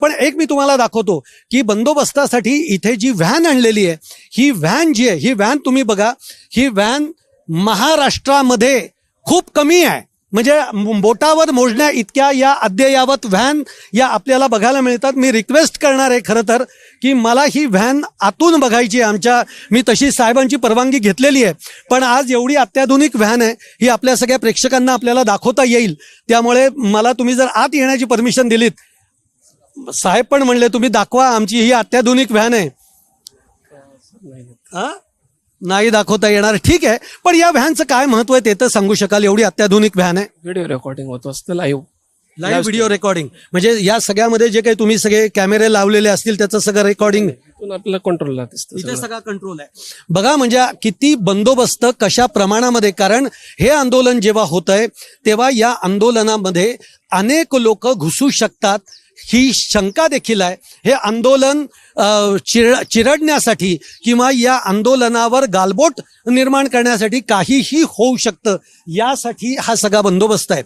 पण एक मी तुम्हाला दाखवतो की बंदोबस्तासाठी इथे जी व्हॅन आणलेली आहे, ही व्हॅन जी आहे, ही व्हॅन तुम्ही बघा, ही व्हॅन महाराष्ट्रामध्ये खूप कमी आहे. म्हणजे बोटावर मोजण्या इतक्या या अद्ययावत व्हॅन या आपल्याला बघायला मिळतात. मी रिक्वेस्ट करणार आहे खरं तर की मला ही व्हॅन आतून बघायची आहे. मी तशी साहेबांची परवानगी घेतलेली आहे, पण आज एवढी अत्याधुनिक व्हॅन आहे ही आपल्या सगळ्या प्रेक्षकांना आपल्याला दाखवता येईल. त्यामुळे मला तुम्ही जर आत येण्याची परमिशन दिलीत, साहेब पण म्हणले तुम्ही दाखवा आमची ही अत्याधुनिक व्हॅन आहे. नाही दाखवता येणार, ठीक आहे. पण या व्हॅनचं काय महत्व आहे ते तर सांगू शकाल? एवढी अत्याधुनिक व्हॅन आहे. व्हिडिओ रेकॉर्डिंग होत असतं, लाईव्ह व्हिडिओ रेकॉर्डिंग, म्हणजे या सगळ्यामध्ये जे काही तुम्ही सगळे कॅमेरे लावलेले असतील त्याचं सगळं रेकॉर्डिंग आपल्याला कंट्रोलला इथे सगळा कंट्रोल आहे. बघा म्हणजे किती बंदोबस्त कशा प्रमाणामध्ये. कारण हे आंदोलन जेव्हा होत आहे तेव्हा या आंदोलनामध्ये अनेक लोक घुसू शकतात ही शंका देखील आहे. हे आंदोलन चिरडण्यासाठी किंवा या आंदोलनावर गालबोट निर्माण करण्यासाठी काहीही होऊ शकतं, यासाठी हा सगळा बंदोबस्त आहे.